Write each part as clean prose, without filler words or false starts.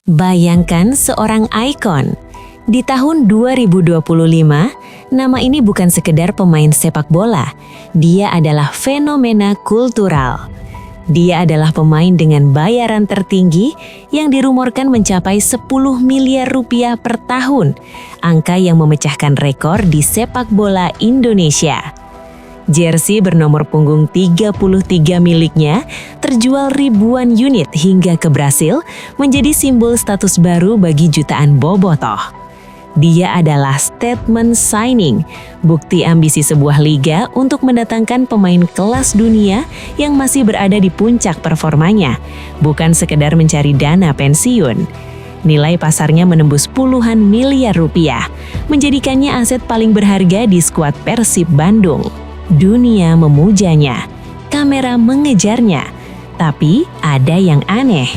Bayangkan seorang ikon. Di tahun 2025, nama ini bukan sekedar pemain sepak bola. Dia adalah fenomena kultural. Dia adalah pemain dengan bayaran tertinggi yang dirumorkan mencapai 10 miliar rupiah per tahun. Angka yang memecahkan rekor di sepak bola Indonesia. Jersey bernomor punggung 33 miliknya terjual ribuan unit hingga ke Brasil, menjadi simbol status baru bagi jutaan bobotoh. Dia adalah statement signing, bukti ambisi sebuah liga untuk mendatangkan pemain kelas dunia yang masih berada di puncak performanya, bukan sekedar mencari dana pensiun. Nilai pasarnya menembus puluhan miliar rupiah, menjadikannya aset paling berharga di skuad Persib Bandung. Dunia memujanya, kamera mengejarnya, tapi ada yang aneh.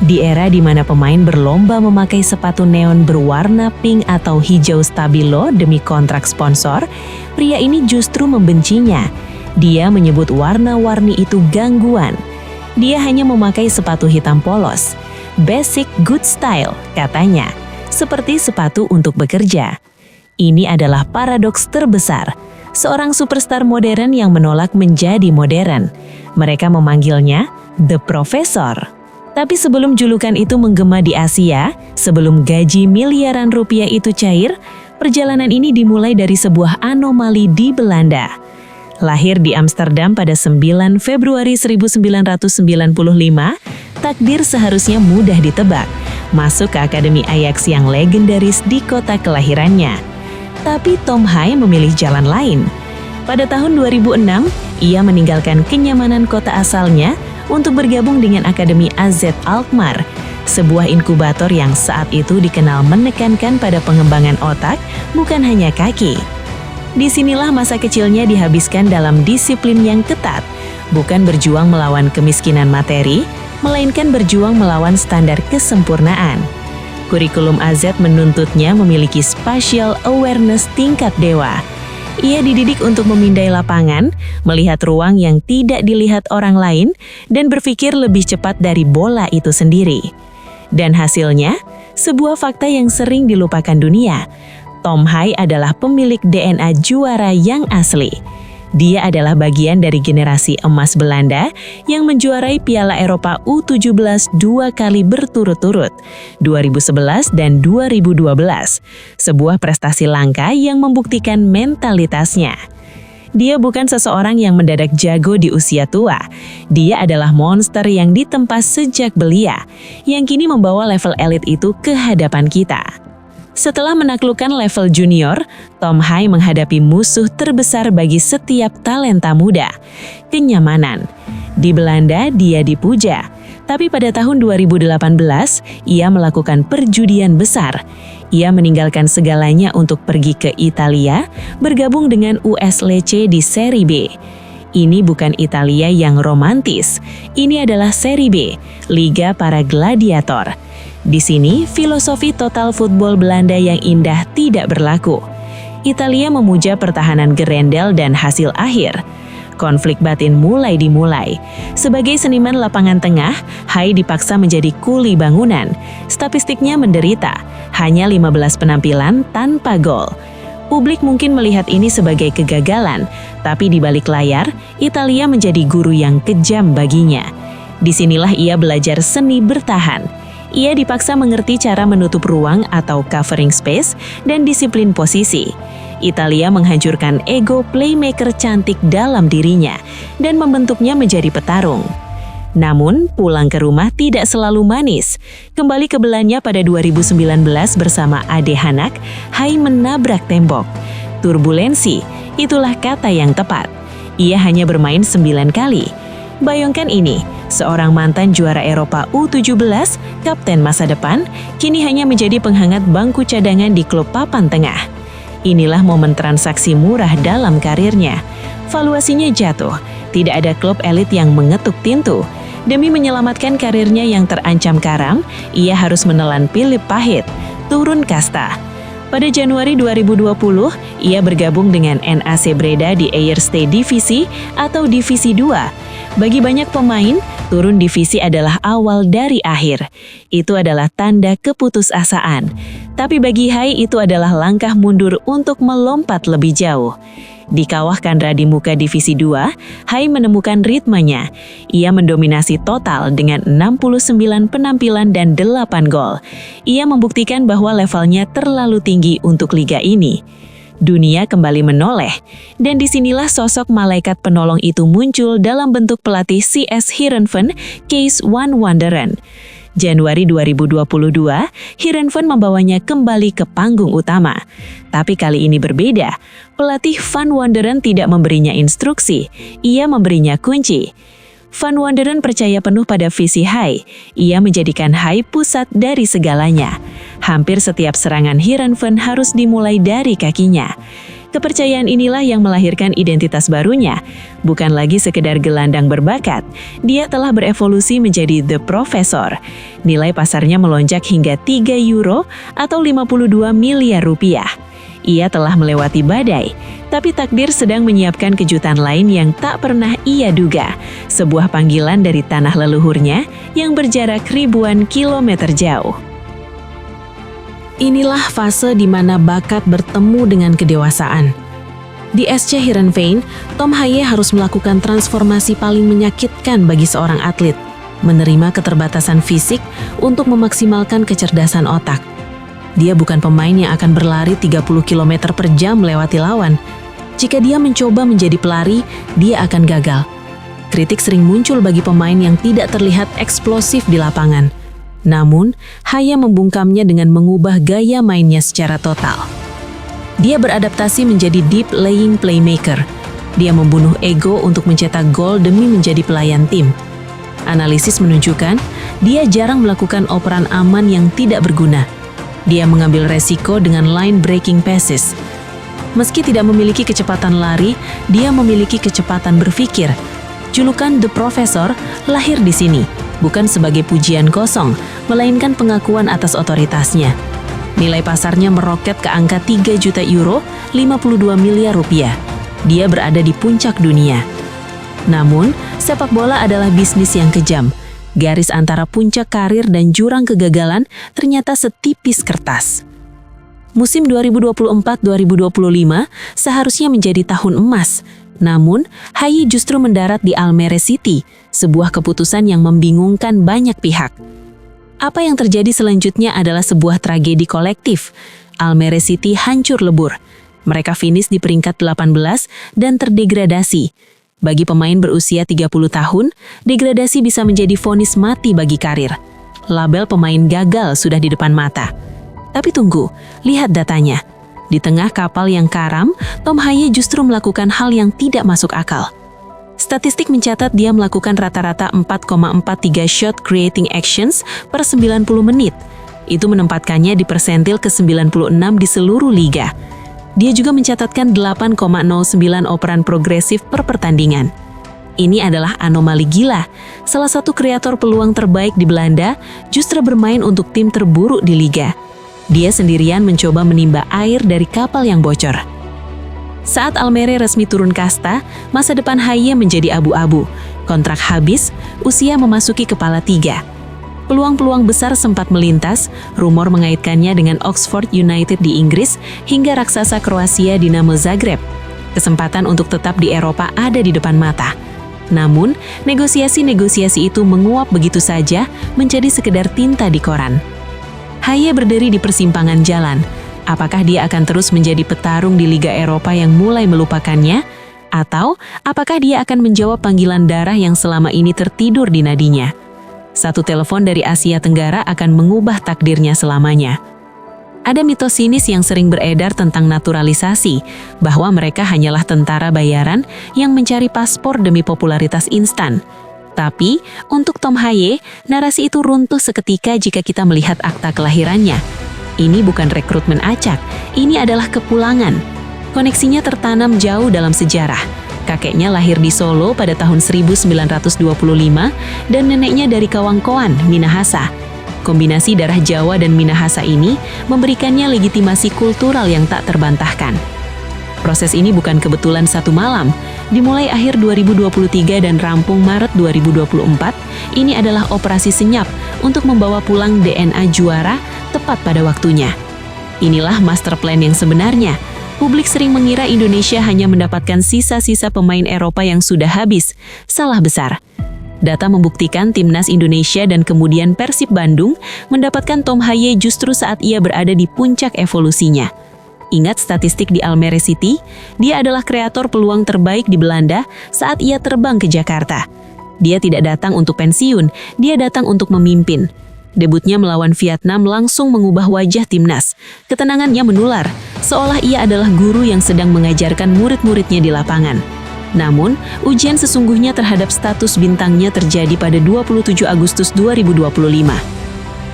Di era di mana pemain berlomba memakai sepatu neon berwarna pink atau hijau stabilo demi kontrak sponsor, pria ini justru membencinya. Dia menyebut warna-warni itu gangguan. Dia hanya memakai sepatu hitam polos. Basic good style, katanya. Seperti sepatu untuk bekerja. Ini adalah paradoks terbesar. Seorang superstar modern yang menolak menjadi modern. Mereka memanggilnya The Professor. Tapi sebelum julukan itu menggema di Asia, sebelum gaji miliaran rupiah itu cair, perjalanan ini dimulai dari sebuah anomali di Belanda. Lahir di Amsterdam pada 9 Februari 1995, takdir seharusnya mudah ditebak. Masuk ke Akademi Ajax yang legendaris di kota kelahirannya. Tapi Tom Hai memilih jalan lain. Pada tahun 2006, ia meninggalkan kenyamanan kota asalnya untuk bergabung dengan Akademi AZ Alkmaar, sebuah inkubator yang saat itu dikenal menekankan pada pengembangan otak, bukan hanya kaki. Disinilah masa kecilnya dihabiskan dalam disiplin yang ketat, bukan berjuang melawan kemiskinan materi, melainkan berjuang melawan standar kesempurnaan. Kurikulum AZ menuntutnya memiliki spatial awareness tingkat dewa. Ia dididik untuk memindai lapangan, melihat ruang yang tidak dilihat orang lain, dan berpikir lebih cepat dari bola itu sendiri. Dan hasilnya, sebuah fakta yang sering dilupakan dunia. Tom Hai adalah pemilik DNA juara yang asli. Dia adalah bagian dari generasi emas Belanda yang menjuarai Piala Eropa U17 2 kali berturut-turut, 2011 dan 2012. Sebuah prestasi langka yang membuktikan mentalitasnya. Dia bukan seseorang yang mendadak jago di usia tua. Dia adalah monster yang ditempa sejak belia, yang kini membawa level elit itu ke hadapan kita. Setelah menaklukkan level junior, Tom Hai menghadapi musuh terbesar bagi setiap talenta muda, kenyamanan. Di Belanda dia dipuja, tapi pada tahun 2018 ia melakukan perjudian besar. Ia meninggalkan segalanya untuk pergi ke Italia, bergabung dengan US Lecce di Serie B. Ini bukan Italia yang romantis, ini adalah Serie B, Liga para Gladiator. Di sini, filosofi total football Belanda yang indah tidak berlaku. Italia memuja pertahanan gerendel dan hasil akhir. Konflik batin mulai dimulai. Sebagai seniman lapangan tengah, Hai dipaksa menjadi kuli bangunan. Statistiknya menderita, hanya 15 penampilan tanpa gol. Publik mungkin melihat ini sebagai kegagalan, tapi di balik layar, Italia menjadi guru yang kejam baginya. Disinilah ia belajar seni bertahan. Ia dipaksa mengerti cara menutup ruang atau covering space dan disiplin posisi. Italia menghancurkan ego playmaker cantik dalam dirinya dan membentuknya menjadi petarung. Namun, pulang ke rumah tidak selalu manis. Kembali ke Belanda pada 2019 bersama Ade Hanak, Hai menabrak tembok. Turbulensi, itulah kata yang tepat. Ia hanya bermain 9 kali. Bayangkan ini, seorang mantan juara Eropa U17, kapten masa depan, kini hanya menjadi penghangat bangku cadangan di klub papan tengah. Inilah momen transaksi murah dalam karirnya. Valuasinya jatuh, tidak ada klub elit yang mengetuk pintu. Demi menyelamatkan karirnya yang terancam karam, ia harus menelan pilih pahit, turun kasta. Pada Januari 2020, ia bergabung dengan NAC Breda di Eerste Divisi atau Divisi 2. Bagi banyak pemain, turun divisi adalah awal dari akhir. Itu adalah tanda keputusasaan. Tapi bagi Hai itu adalah langkah mundur untuk melompat lebih jauh. Di kawah Candra di muka divisi 2, Hai menemukan ritmenya. Ia mendominasi total dengan 69 penampilan dan 8 gol. Ia membuktikan bahwa levelnya terlalu tinggi untuk liga ini. Dunia kembali menoleh, dan disinilah sosok malaikat penolong itu muncul dalam bentuk pelatih CS Heerenveen, Kees van Wonderen. Januari 2022, Heerenveen membawanya kembali ke panggung utama. Tapi kali ini berbeda, pelatih Van Wonderen tidak memberinya instruksi, ia memberinya kunci. Van Wonderen percaya penuh pada visi Hai. Ia menjadikan Hai pusat dari segalanya. Hampir setiap serangan Heerenveen harus dimulai dari kakinya. Kepercayaan inilah yang melahirkan identitas barunya. Bukan lagi sekedar gelandang berbakat, dia telah berevolusi menjadi The Professor. Nilai pasarnya melonjak hingga 3 euro atau 52 miliar rupiah. Ia telah melewati badai, tapi takdir sedang menyiapkan kejutan lain yang tak pernah ia duga. Sebuah panggilan dari tanah leluhurnya yang berjarak ribuan kilometer jauh. Inilah fase di mana bakat bertemu dengan kedewasaan. Di SC Heerenveen, Tom Haaien harus melakukan transformasi paling menyakitkan bagi seorang atlet, menerima keterbatasan fisik untuk memaksimalkan kecerdasan otak. Dia bukan pemain yang akan berlari 30 km per jam melewati lawan. Jika dia mencoba menjadi pelari, dia akan gagal. Kritik sering muncul bagi pemain yang tidak terlihat eksplosif di lapangan. Namun, Haaien membungkamnya dengan mengubah gaya mainnya secara total. Dia beradaptasi menjadi deep laying playmaker. Dia membunuh ego untuk mencetak gol demi menjadi pelayan tim. Analisis menunjukkan, dia jarang melakukan operan aman yang tidak berguna. Dia mengambil resiko dengan line-breaking passes. Meski tidak memiliki kecepatan lari, dia memiliki kecepatan berpikir. Julukan The Professor lahir di sini, bukan sebagai pujian kosong, melainkan pengakuan atas otoritasnya. Nilai pasarnya meroket ke angka 3 juta euro, 52 miliar rupiah. Dia berada di puncak dunia. Namun, sepak bola adalah bisnis yang kejam. Garis antara puncak karir dan jurang kegagalan ternyata setipis kertas. Musim 2024-2025 seharusnya menjadi tahun emas. Namun, Haaien justru mendarat di Almere City, sebuah keputusan yang membingungkan banyak pihak. Apa yang terjadi selanjutnya adalah sebuah tragedi kolektif. Almere City hancur lebur. Mereka finish di peringkat 18 dan terdegradasi. Bagi pemain berusia 30 tahun, degradasi bisa menjadi vonis mati bagi karir. Label pemain gagal sudah di depan mata. Tapi tunggu, lihat datanya. Di tengah kapal yang karam, Tom Haaien justru melakukan hal yang tidak masuk akal. Statistik mencatat dia melakukan rata-rata 4,43 shot creating actions per 90 menit. Itu menempatkannya di persentil ke-96 di seluruh liga. Dia juga mencatatkan 8,09 operan progresif per pertandingan. Ini adalah anomali gila. Salah satu kreator peluang terbaik di Belanda justru bermain untuk tim terburuk di liga. Dia sendirian mencoba menimba air dari kapal yang bocor. Saat Almere resmi turun kasta, masa depan Haaien menjadi abu-abu. Kontrak habis, usia memasuki kepala 3. Peluang-peluang besar sempat melintas, rumor mengaitkannya dengan Oxford United di Inggris hingga raksasa Kroasia Dinamo Zagreb. Kesempatan untuk tetap di Eropa ada di depan mata. Namun, negosiasi-negosiasi itu menguap begitu saja menjadi sekedar tinta di koran. Haaien berdiri di persimpangan jalan. Apakah dia akan terus menjadi petarung di Liga Eropa yang mulai melupakannya? Atau apakah dia akan menjawab panggilan darah yang selama ini tertidur di nadinya? Satu telepon dari Asia Tenggara akan mengubah takdirnya selamanya. Ada mitos sinis yang sering beredar tentang naturalisasi, bahwa mereka hanyalah tentara bayaran yang mencari paspor demi popularitas instan. Tapi, untuk Tom Haaien, narasi itu runtuh seketika jika kita melihat akta kelahirannya. Ini bukan rekrutmen acak, ini adalah kepulangan. Koneksinya tertanam jauh dalam sejarah. Kakeknya lahir di Solo pada tahun 1925 dan neneknya dari Kawangkoan, Minahasa. Kombinasi darah Jawa dan Minahasa ini memberikannya legitimasi kultural yang tak terbantahkan. Proses ini bukan kebetulan satu malam. Dimulai akhir 2023 dan rampung Maret 2024, ini adalah operasi senyap untuk membawa pulang DNA juara tepat pada waktunya. Inilah master plan yang sebenarnya. Publik sering mengira Indonesia hanya mendapatkan sisa-sisa pemain Eropa yang sudah habis. Salah besar. Data membuktikan timnas Indonesia dan kemudian Persib Bandung mendapatkan Tom Haye justru saat ia berada di puncak evolusinya. Ingat statistik di Almere City, dia adalah kreator peluang terbaik di Belanda saat ia terbang ke Jakarta. Dia tidak datang untuk pensiun, dia datang untuk memimpin. Debutnya melawan Vietnam langsung mengubah wajah timnas. Ketenangannya menular, seolah ia adalah guru yang sedang mengajarkan murid-muridnya di lapangan. Namun, ujian sesungguhnya terhadap status bintangnya terjadi pada 27 Agustus 2025.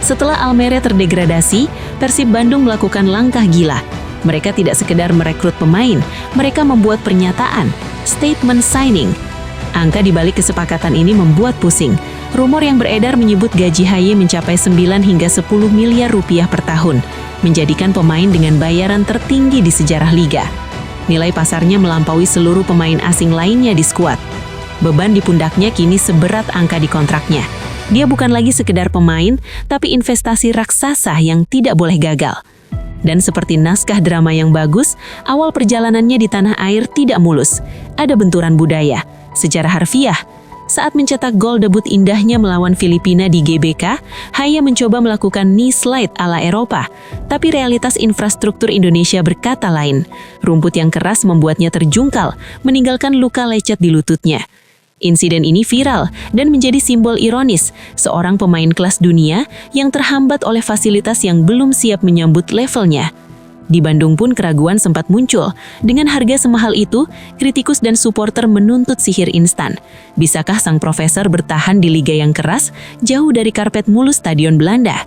Setelah Almere terdegradasi, Persib Bandung melakukan langkah gila. Mereka tidak sekedar merekrut pemain, mereka membuat pernyataan, statement signing. Angka di balik kesepakatan ini membuat pusing. Rumor yang beredar menyebut gaji Haye mencapai 9 hingga 10 miliar rupiah per tahun, menjadikan pemain dengan bayaran tertinggi di sejarah liga. Nilai pasarnya melampaui seluruh pemain asing lainnya di skuad. Beban di pundaknya kini seberat angka di kontraknya. Dia bukan lagi sekedar pemain, tapi investasi raksasa yang tidak boleh gagal. Dan seperti naskah drama yang bagus, awal perjalanannya di tanah air tidak mulus. Ada benturan budaya, secara harfiah. Saat mencetak gol debut indahnya melawan Filipina di GBK, Haye mencoba melakukan knee slide ala Eropa. Tapi realitas infrastruktur Indonesia berkata lain. Rumput yang keras membuatnya terjungkal, meninggalkan luka lecet di lututnya. Insiden ini viral dan menjadi simbol ironis, seorang pemain kelas dunia yang terhambat oleh fasilitas yang belum siap menyambut levelnya. Di Bandung pun keraguan sempat muncul. Dengan harga semahal itu, kritikus dan supporter menuntut sihir instan. Bisakah sang profesor bertahan di liga yang keras, jauh dari karpet mulus stadion Belanda?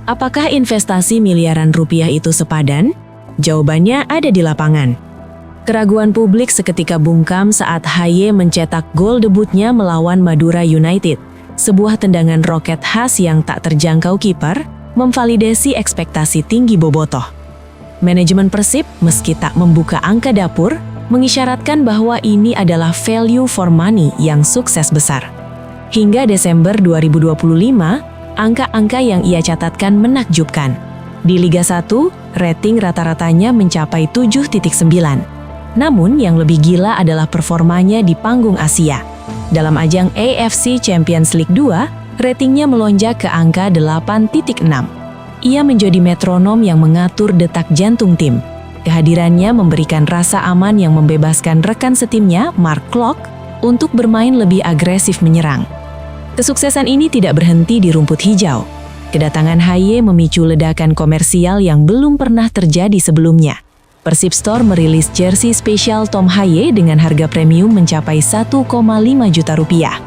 Apakah investasi miliaran rupiah itu sepadan? Jawabannya ada di lapangan. Keraguan publik seketika bungkam saat Haye mencetak gol debutnya melawan Madura United. Sebuah tendangan roket khas yang tak terjangkau kiper, memvalidasi ekspektasi tinggi bobotoh. Manajemen Persib, meski tak membuka angka dapur, mengisyaratkan bahwa ini adalah value for money yang sukses besar. Hingga Desember 2025, angka-angka yang ia catatkan menakjubkan. Di Liga 1, rating rata-ratanya mencapai 7.9. Namun yang lebih gila adalah performanya di panggung Asia. Dalam ajang AFC Champions League 2, ratingnya melonjak ke angka 8.6. Ia menjadi metronom yang mengatur detak jantung tim. Kehadirannya memberikan rasa aman yang membebaskan rekan setimnya, Mark Klok, untuk bermain lebih agresif menyerang. Kesuksesan ini tidak berhenti di rumput hijau. Kedatangan Haye memicu ledakan komersial yang belum pernah terjadi sebelumnya. Persib Store merilis jersey spesial Tom Haye dengan harga premium mencapai 1,5 juta rupiah.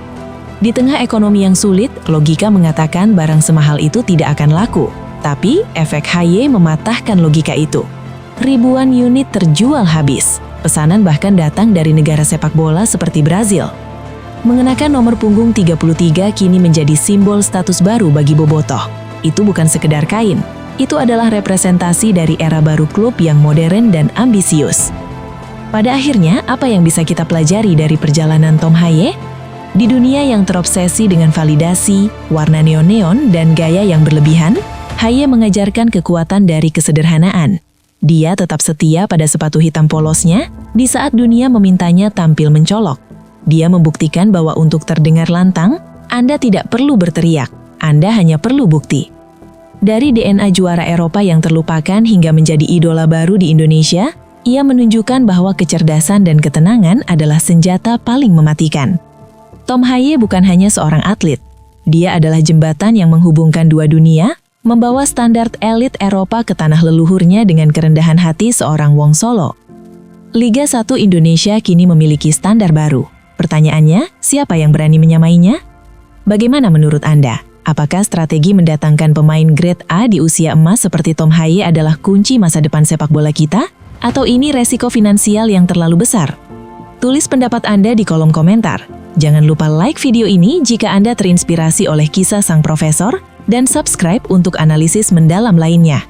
Di tengah ekonomi yang sulit, logika mengatakan barang semahal itu tidak akan laku. Tapi, efek Haye mematahkan logika itu. Ribuan unit terjual habis. Pesanan bahkan datang dari negara sepak bola seperti Brazil. Mengenakan nomor punggung 33 kini menjadi simbol status baru bagi bobotoh. Itu bukan sekedar kain. Itu adalah representasi dari era baru klub yang modern dan ambisius. Pada akhirnya, apa yang bisa kita pelajari dari perjalanan Tom Haye? Di dunia yang terobsesi dengan validasi, warna neon-neon, dan gaya yang berlebihan, Haye mengajarkan kekuatan dari kesederhanaan. Dia tetap setia pada sepatu hitam polosnya di saat dunia memintanya tampil mencolok. Dia membuktikan bahwa untuk terdengar lantang, Anda tidak perlu berteriak, Anda hanya perlu bukti. Dari DNA juara Eropa yang terlupakan hingga menjadi idola baru di Indonesia, ia menunjukkan bahwa kecerdasan dan ketenangan adalah senjata paling mematikan. Tom Haye bukan hanya seorang atlet. Dia adalah jembatan yang menghubungkan dua dunia, membawa standar elit Eropa ke tanah leluhurnya dengan kerendahan hati seorang Wong Solo. Liga 1 Indonesia kini memiliki standar baru. Pertanyaannya, siapa yang berani menyamainya? Bagaimana menurut Anda? Apakah strategi mendatangkan pemain grade A di usia emas seperti Tom Haye adalah kunci masa depan sepak bola kita? Atau ini resiko finansial yang terlalu besar? Tulis pendapat Anda di kolom komentar. Jangan lupa like video ini jika Anda terinspirasi oleh kisah sang profesor, dan subscribe untuk analisis mendalam lainnya.